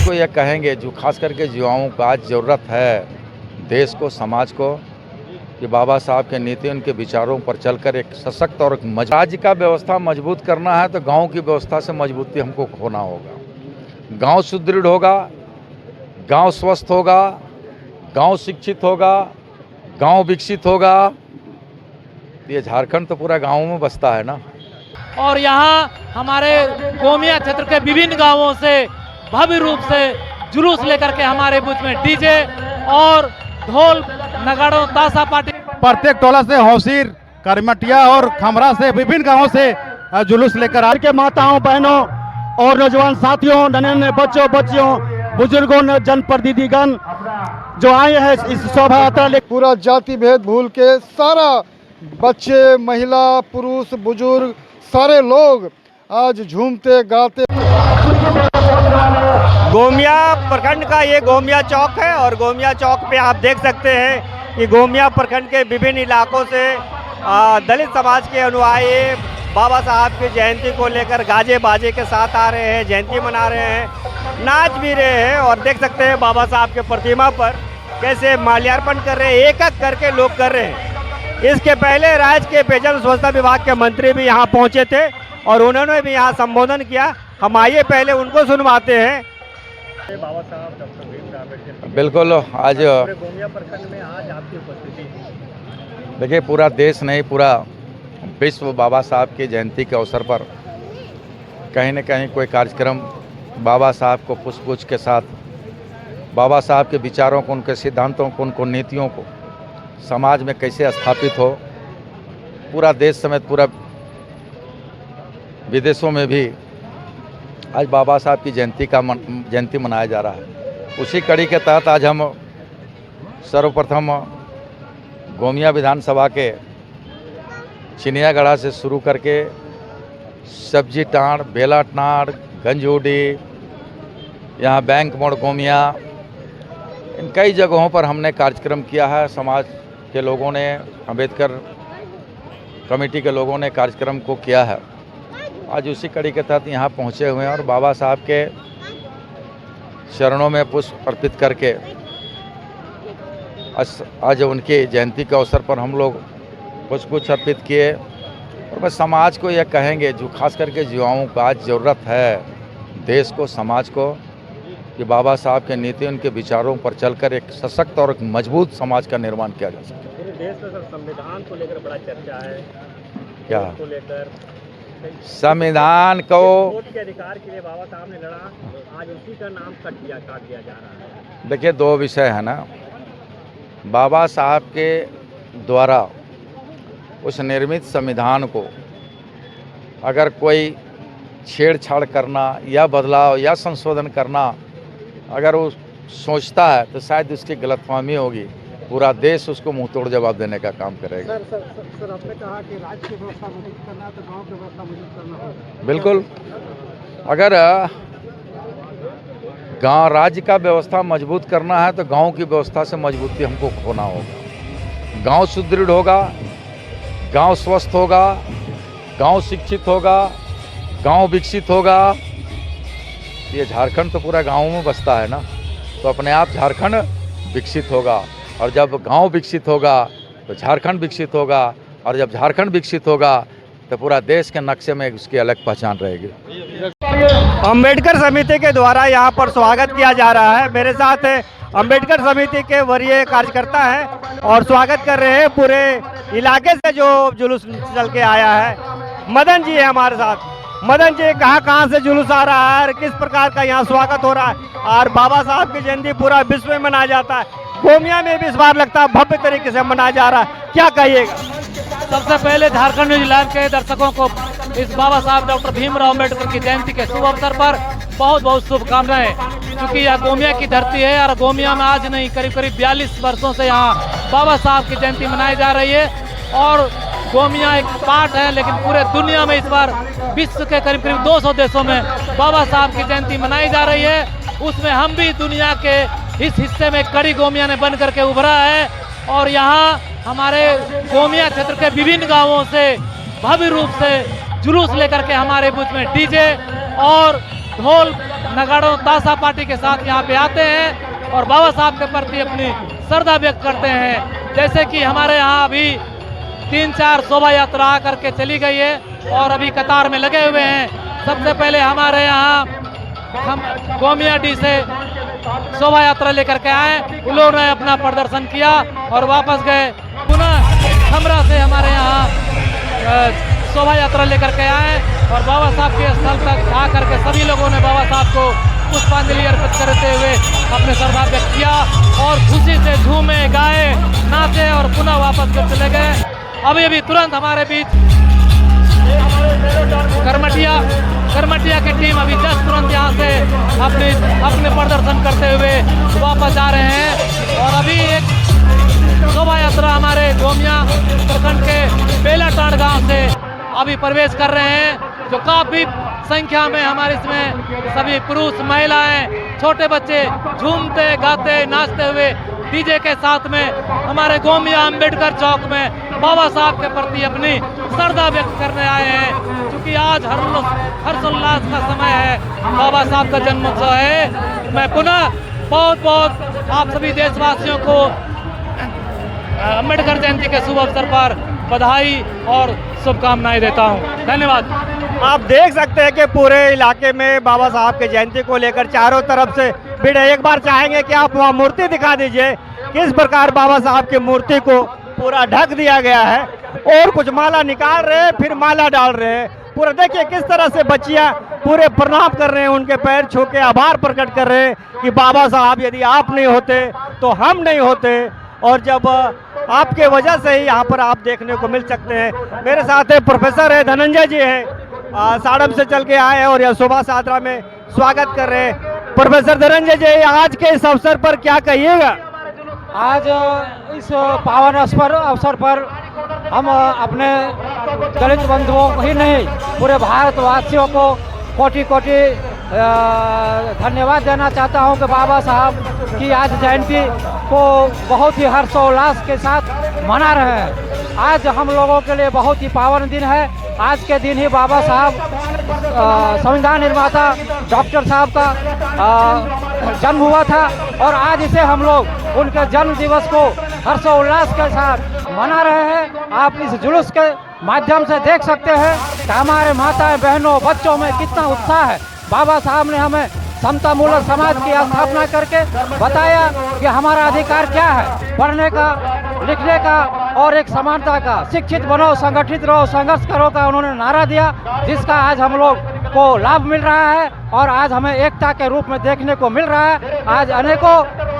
को यह कहेंगे, जो खास करके युवाओं को आज ज़रूरत है, देश को, समाज को, कि बाबा साहब के नीति, उनके विचारों पर चलकर एक सशक्त और राज्य का व्यवस्था मजबूत करना है तो गांव की व्यवस्था से मजबूती हमको होना होगा। गांव सुदृढ़ होगा, गांव स्वस्थ होगा, गांव शिक्षित होगा, गांव विकसित होगा। ये झारखंड तो पूरा गाँव में बसता है ना। और यहाँ हमारे गोमिया क्षेत्र के विभिन्न गांवों से भव्य रूप से जुलूस लेकर के हमारे बीच में डीजे और ढोल नगाड़ों ताशा पार्टी प्रत्येक टोला से हौसीर, करमटिया और खमरा से विभिन्न गांवों से जुलूस लेकर आज के माताओं, बहनों और नौजवान साथियों, नन्हे बच्चों, बच्चियों, बुजुर्गों, जनप्रतिनिधिगण जो आए हैं इस शोभा यात्रा ले पूरा जाति भेद भूल के सारा बच्चे, महिला, पुरुष, बुजुर्ग सारे लोग आज झूमते गाते। गोमिया प्रखंड का ये गोमिया चौक है और गोमिया चौक पे आप देख सकते हैं कि गोमिया प्रखंड के विभिन्न इलाकों से दलित समाज के अनुयायी बाबा साहब की जयंती को लेकर गाजे बाजे के साथ आ रहे हैं, जयंती मना रहे हैं, नाच भी रहे हैं और देख सकते हैं बाबा साहब के प्रतिमा पर कैसे माल्यार्पण कर रहे हैं, एक एक करके लोग कर रहे हैं। इसके पहले राज्य के पेयजल स्वच्छता विभाग के मंत्री भी यहाँ पहुँचे थे और उन्होंने भी यहाँ संबोधन किया। हम आइए पहले उनको सुनवाते हैं। बाबा साहब डॉक्टर भीमराव अम्बेडकर, बिल्कुल, आज गोमिया प्रखंड में आज आपकी उपस्थिति, देखिए पूरा देश नहीं, पूरा विश्व बाबा साहब की जयंती के अवसर पर कहीं न कहीं कोई कार्यक्रम बाबा साहब को पुष्पगुच्छ के साथ, बाबा साहब के विचारों को, उनके सिद्धांतों को, उनको नीतियों को समाज में कैसे स्थापित हो, पूरा देश समेत पूरा विदेशों में भी आज बाबा साहब की जयंती मनाया जा रहा है। उसी कड़ी के तहत आज हम सर्वप्रथम गोमिया विधानसभा के चिनियागढ़ा से शुरू करके सब्जी टाँड़, बेला टाँड़, गंजूडी, यहाँ बैंक मोड़ गोमिया, इन कई जगहों पर हमने कार्यक्रम किया है। समाज के लोगों ने, अम्बेडकर कमेटी के लोगों ने कार्यक्रम को किया है। आज उसी कड़ी के तहत यहाँ पहुँचे हुए हैं और बाबा साहब के चरणों में पुष्प अर्पित करके आज उनकी जयंती के अवसर पर हम लोग पुष्पगुच्छ अर्पित किए। और बस समाज को यह कहेंगे, जो खास करके युवाओं को आज ज़रूरत है, देश को, समाज को, कि बाबा साहब के नीति, उनके विचारों पर चलकर एक सशक्त और एक मजबूत समाज का निर्माण किया जा सके। पूरे देश में संविधान को लेकर बड़ा चर्चा है, क्या को लेकर संविधान को वोट के अधिकार के लिए बाबा साहब ने लड़ा, आज उसी का नाम काट दिया जा रहा है। देखिए, दो विषय है ना। बाबा साहब के द्वारा उस निर्मित संविधान को अगर कोई छेड़छाड़ करना या बदलाव या संशोधन करना अगर वो सोचता है तो शायद उसकी गलतफहमी होगी। पूरा देश उसको मुंह तोड़ जवाब देने का काम करेगा। सर आपने कहा कि राज्य की व्यवस्था मजबूत करना है तो गांव की व्यवस्था मजबूत करना होगा। बिल्कुल, अगर गांव राज्य का व्यवस्था मजबूत करना है तो गांव की व्यवस्था से मजबूती हमको होना होगा। गांव सुदृढ़ होगा, गांव स्वस्थ होगा, गांव शिक्षित होगा, गांव विकसित होगा। ये झारखंड तो पूरा गाँव में बसता है ना, तो अपने आप झारखंड विकसित होगा और जब गांव विकसित होगा तो झारखंड विकसित होगा और जब झारखंड विकसित होगा तो पूरा देश के नक्शे में उसकी अलग पहचान रहेगी। अम्बेडकर समिति के द्वारा यहाँ पर स्वागत किया जा रहा है। मेरे साथ अम्बेडकर समिति के वरीय कार्यकर्ता हैं और स्वागत कर रहे हैं पूरे इलाके से जो जुलूस चल के आया है। मदन जी है हमारे साथ। मदन जी, कहाँ से जुलूस आ रहा है और किस प्रकार का यहाँ स्वागत हो रहा है? और बाबा साहब की जयंती पूरा विश्व में मनाया जाता है, गोमिया में भी इस बार लगता है भव्य तरीके से मनाया जा रहा है, क्या कहिएगा? सबसे पहले झारखंड न्यूज लाइव के दर्शकों को इस बाबा साहब डॉक्टर भीमराव अम्बेडकर की जयंती के शुभ अवसर पर बहुत बहुत शुभकामनाएं। क्योंकि यह गोमिया की धरती है और गोमिया में आज नहीं, करीब 42 वर्षों से यहाँ बाबा साहब की जयंती मनाई जा रही है। और गोमिया एक पार्ट है, लेकिन पूरे दुनिया में इस बार विश्व के करीब 200 देशों में बाबा साहब की जयंती मनाई जा रही है। उसमें हम भी दुनिया के इस हिस्से में कड़ी गोमिया ने बन करके उभरा है। और यहाँ हमारे गोमिया क्षेत्र के विभिन्न गांवों से भव्य रूप से जुलूस लेकर के हमारे बीच में डीजे और ढोल नगाड़ों ताशा पार्टी के साथ यहाँ पे आते हैं और बाबा साहब के प्रति अपनी श्रद्धा व्यक्त करते हैं। जैसे कि हमारे यहाँ अभी 3-4 शोभा यात्रा आकर के चली गई है और अभी कतार में लगे हुए हैं। सबसे पहले हमारे यहाँ हम गोमियाडीह से शोभा यात्रा लेकर के आए, उन लोगों ने अपना प्रदर्शन किया और वापस गए। पुनः खमरा से हमारे यहाँ शोभा यात्रा लेकर के आए और बाबा साहब के स्थल तक आकर के सभी लोगों ने बाबा साहब को पुष्पांजलि अर्पित करते हुए अपने श्रद्धा व्यक्त किया और खुशी से झूमे, गाए, नाचे और पुनः वापस घर चले गए। अभी तुरंत हमारे बीच करमटिया की टीम अभी जस्ट तुरंत यहाँ से अपने प्रदर्शन करते हुए वापस आ रहे हैं और अभी एक शोभा यात्रा हमारे गोमिया प्रखंड के बेलाटांड गांव से अभी प्रवेश कर रहे हैं, जो काफी संख्या में हमारे इसमें सभी पुरुष, महिलाएं, छोटे बच्चे झूमते, गाते, नाचते हुए डीजे के साथ में हमारे गोमिया अंबेडकर चौक में बाबा साहब के प्रति अपनी श्रद्धा व्यक्त करने आए हैं। क्योंकि आज हर्षोल्लास का समय है, बाबा साहब का जन्मोत्सव है। मैं पुनः बहुत आप सभी देशवासियों को अंबेडकर जयंती के शुभ अवसर पर बधाई और शुभकामनाएं देता हूं। धन्यवाद। आप देख सकते हैं कि पूरे इलाके में बाबा साहब के जयंती को लेकर चारों तरफ से भीड़ है। एक बार चाहेंगे कि आप वहाँ मूर्ति दिखा दीजिए, किस प्रकार बाबा साहब की मूर्ति को पूरा ढक दिया गया है और कुछ माला निकाल रहे हैं, फिर माला डाल रहे हैं। पूरा देखिए किस तरह से बच्चियां पूरे प्रणाम कर रहे हैं, उनके पैर छू के आभार प्रकट कर रहे हैं कि बाबा साहब यदि आप नहीं होते तो हम नहीं होते, और जब आपके वजह से ही यहाँ पर आप देखने को मिल सकते हैं। मेरे साथ है प्रोफेसर है धनंजय जी हैं, साड़म से चल के आए और यह शोभा यात्रा में स्वागत कर रहे हैं। प्रोफेसर धनंजय जी, आज के इस अवसर पर क्या कहिएगा? आज इस पावन अवसर पर हम अपने दलित बंधुओं को ही नहीं, पूरे भारतवासियों को कोटि कोटि धन्यवाद देना चाहता हूं कि बाबा साहब की आज जयंती को बहुत ही हर्षोल्लास के साथ मना रहे हैं। आज हम लोगों के लिए बहुत ही पावन दिन है। आज के दिन ही बाबा साहब संविधान निर्माता डॉक्टर साहब का जन्म हुआ था और आज इसे हम लोग उनके जन्म दिवस को हर्षोल्लास के साथ मना रहे हैं। आप इस जुलूस के माध्यम से देख सकते हैं कि हमारे माताएं, बहनों, बच्चों में कितना उत्साह है। बाबा साहब ने हमें समतामूलक समाज की स्थापना करके बताया कि हमारा अधिकार क्या है, पढ़ने का, लिखने का और एक समानता का। शिक्षित बनो, संगठित रहो, संघर्ष करो का उन्होंने नारा दिया, जिसका आज हम लोग को लाभ मिल रहा है और आज हमें एकता के रूप में देखने को मिल रहा है। आज अनेकों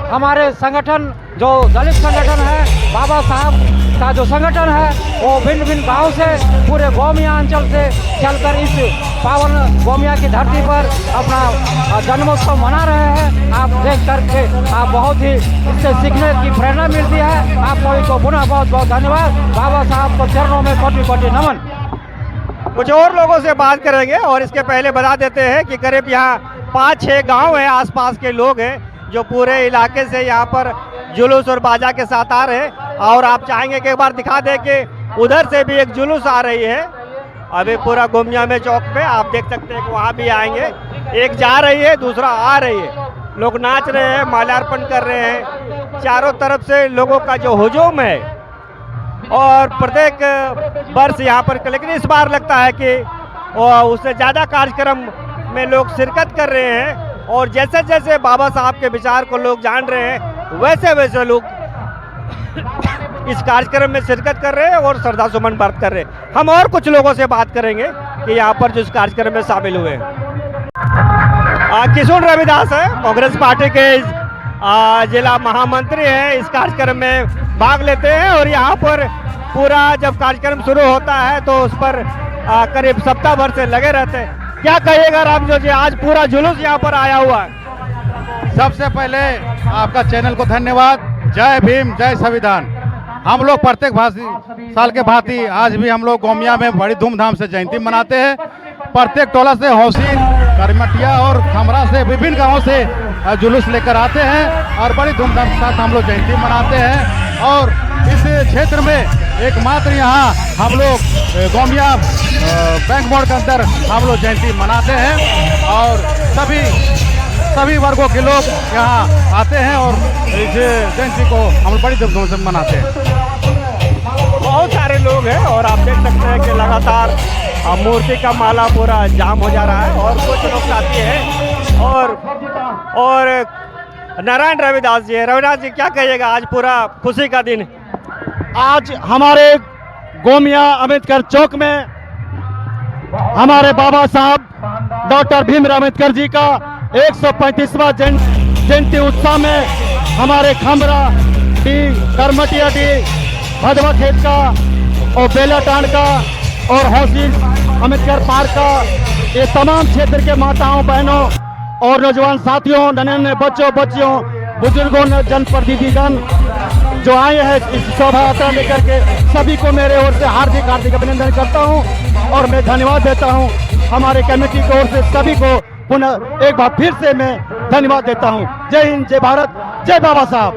हमारे संगठन, जो दलित संगठन है, बाबा साहब का जो संगठन है, वो भिन्न भिन्न गाँव से, पूरे गोमिया अंचल से चलकर इस पावन गोमिया की धरती पर अपना जन्मोत्सव मना रहे हैं। आप देख करके आप बहुत ही इससे सीखने की प्रेरणा मिलती है। आप सभी को पुनः बहुत बहुत धन्यवाद। बाबा साहब को चरणों में कोटि कोटि नमन। कुछ और लोगों से बात करेंगे और इसके पहले बता देते हैं कि करीब यहाँ 5-6 गाँव हैं, आसपास के लोग हैं जो पूरे इलाके से यहाँ पर जुलूस और बाजा के साथ आ रहे हैं। और आप चाहेंगे कि एक बार दिखा दें कि उधर से भी एक जुलूस आ रही है। अभी पूरा गोमिया में चौक पे आप देख सकते हैं कि वहाँ भी आएंगे। एक जा रही है, दूसरा आ रही है। लोग नाच रहे हैं, माल्यार्पण कर रहे हैं। चारों तरफ से लोगों का जो हुजूम है और प्रत्येक वर्ष यहाँ पर, लेकिन इस बार लगता है कि उससे ज़्यादा कार्यक्रम में लोग शिरकत कर रहे हैं। और जैसे जैसे बाबा साहब के विचार को लोग जान रहे हैं, वैसे वैसे लोग इस कार्यक्रम में शिरकत कर रहे हैं और श्रद्धा सुमन अर्पित कर रहे हैं। हम और कुछ लोगों से बात करेंगे कि यहाँ पर जो इस कार्यक्रम में शामिल हुए हैं। किशोर रविदास है, कांग्रेस पार्टी के जिला महामंत्री हैं, इस कार्यक्रम में भाग लेते हैं और यहाँ पर पूरा जब कार्यक्रम शुरू होता है तो उस पर करीब सप्ताह भर से लगे रहते हैं। क्या कहिएगा रामजो जी, आज पूरा जुलूस यहाँ पर आया हुआ है? सबसे पहले आपका चैनल को धन्यवाद। जय भीम, जय संविधान। हम लोग प्रत्येक साल के भांति आज भी हम लोग गोमिया में बड़ी धूमधाम से जयंती मनाते हैं। प्रत्येक टोला से, हौसीन, करमटिया और खमरा से, विभिन्न गांवों से जुलूस लेकर आते हैं और बड़ी धूमधाम के साथ हम लोग जयंती मनाते हैं। और इस क्षेत्र में एकमात्र यहाँ हम लोग गोमिया बैंक मोड़ के अंदर हम लोग जयंती मनाते हैं और सभी वर्गों के लोग यहाँ आते हैं और इस जयंती को हम बड़ी धूमधाम से मनाते हैं। बहुत सारे लोग हैं और आप देख सकते हैं कि लगातार मूर्ति का माला पूरा जाम हो जा रहा है और कुछ लोग साथी हैं और नारायण रविदास जी है। रविदास जी क्या कहिएगा, आज पूरा खुशी का दिन? आज हमारे गोमिया अम्बेडकर चौक में हमारे बाबा साहब डॉक्टर भीमराव अम्बेडकर जी का 135वां जयंती उत्सव में हमारे खमरा डी, करमटिया डी, भदवा खेत का और बेलाटांड का और हौसिल अम्बेडकर पार्क का, ये तमाम क्षेत्र के माताओं बहनों और नौजवान साथियों, नन्हे बच्चों बच्चियों, बुजुर्गों, जनप्रतिनिधिगण जो आए हैं इस शोभा यात्रा लेकर के, सभी को मेरे ओर से हार्दिक अभिनंदन करता हूं और मैं धन्यवाद देता हूं। हमारे कमेटी की ओर से सभी को पुनः एक बार फिर से मैं धन्यवाद देता हूं। जय हिंद, जय भारत, जय बाबा साहब।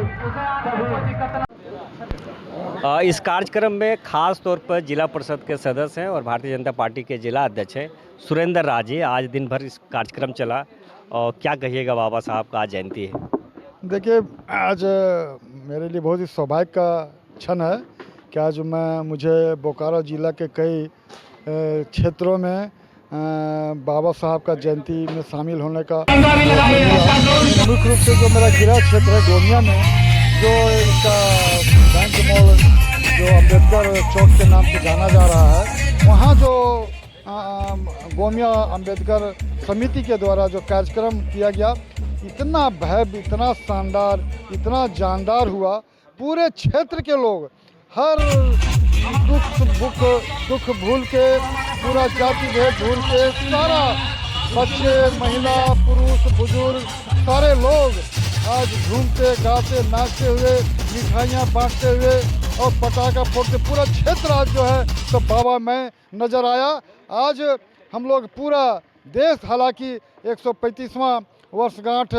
इस कार्यक्रम में खास तौर पर जिला परिषद के सदस्य हैं और भारतीय जनता पार्टी के जिला अध्यक्ष हैं सुरेंद्र राज जी। आज दिन भर इस कार्यक्रम चला और क्या कहिएगा, बाबा साहब का आज जयंती है? देखिए, आज मेरे लिए बहुत ही सौभाग्य का क्षण है कि आज मुझे बोकारो जिला के कई क्षेत्रों में बाबा साहब का जयंती में शामिल होने का मुख्य रूप से जो मेरा गृह क्षेत्र है गोमिया में, जो इसका बैंक मॉल जो अम्बेडकर चौक के नाम से जाना जा रहा है, वहाँ जो गोमिया अम्बेडकर समिति के द्वारा जो कार्यक्रम किया गया, इतना भव्य, इतना शानदार, इतना जानदार हुआ। पूरे क्षेत्र के लोग हर दुख भूल के, पूरा जाति भेद भूल के, सारा बच्चे, महिला, पुरुष, बुजुर्ग, सारे लोग आज झूमते, गाते, नाचते हुए, मिठाइयाँ बांटते हुए और पटाखा फोड़ते पूरा क्षेत्र आज जो है तो बाबा में नज़र आया। आज हम लोग पूरा देश हालांकि 135वां वर्षगांठ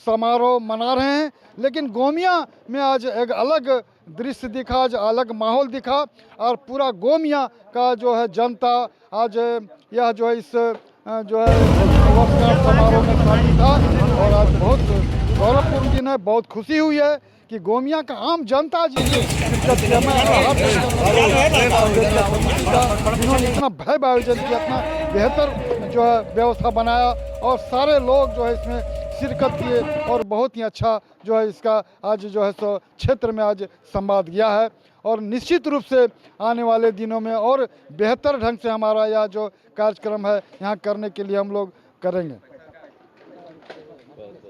समारोह मना रहे हैं, लेकिन गोमिया में आज एक अलग दृश्य दिखा, आज अलग माहौल दिखा और पूरा गोमिया का जो है जनता आज यह जो है इस जो है वर्षगांठ समारोह में शामिल था और आज बहुत गौरवपूर्ण दिन है। बहुत खुशी हुई है कि गोमिया का आम जनता जी जिन्होंने इतना भव्य आयोजन किया, इतना बेहतर जो है व्यवस्था बनाया और सारे लोग जो है इसमें शिरकत किए और बहुत ही अच्छा जो है इसका आज जो है सो क्षेत्र में आज संवाद गया है और निश्चित रूप से आने वाले दिनों में और बेहतर ढंग से हमारा यह जो कार्यक्रम है यहाँ करने के लिए हम लोग करेंगे।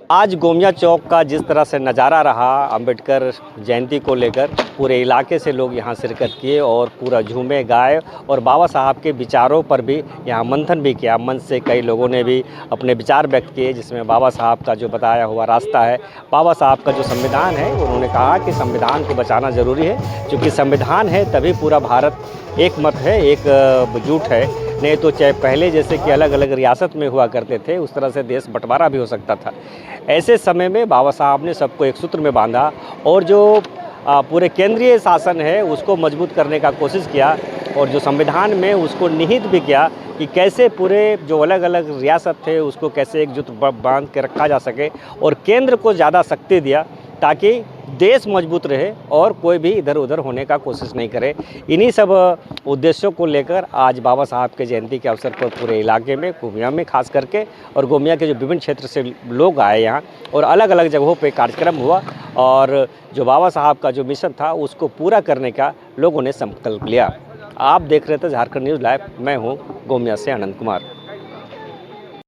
आज गोमिया चौक का जिस तरह से नज़ारा रहा अंबेडकर जयंती को लेकर, पूरे इलाके से लोग यहाँ शिरकत किए और पूरा झूमे गाए और बाबा साहब के विचारों पर भी यहाँ मंथन भी किया। मंच से कई लोगों ने भी अपने विचार व्यक्त किए, जिसमें बाबा साहब का जो बताया हुआ रास्ता है, बाबा साहब का जो संविधान है, उन्होंने कहा कि संविधान को बचाना ज़रूरी है, क्योंकि संविधान है तभी पूरा भारत एक मत है, एकजुट है। नहीं तो चाहे पहले जैसे कि अलग अलग रियासत में हुआ करते थे, उस तरह से देश बंटवारा भी हो सकता था। ऐसे समय में बाबा साहब ने सबको एक सूत्र में बांधा और जो पूरे केंद्रीय शासन है उसको मजबूत करने का कोशिश किया और जो संविधान में उसको निहित भी किया कि कैसे पूरे जो अलग अलग रियासत थे उसको कैसे एकजुट बांध के रखा जा सके और केंद्र को ज़्यादा शक्ति दिया ताकि देश मजबूत रहे और कोई भी इधर उधर होने का कोशिश नहीं करे। इन्हीं सब उद्देश्यों को लेकर आज बाबा साहब के जयंती के अवसर पर पूरे इलाके में, गोमिया में खास करके और गोमिया के जो विभिन्न क्षेत्र से लोग आए यहाँ और अलग अलग जगहों पे कार्यक्रम हुआ और जो बाबा साहब का जो मिशन था उसको पूरा करने का लोगों ने संकल्प लिया। आप देख रहे थे झारखंड न्यूज़ लाइव, मैं हूँ गोमिया से आनंद कुमार।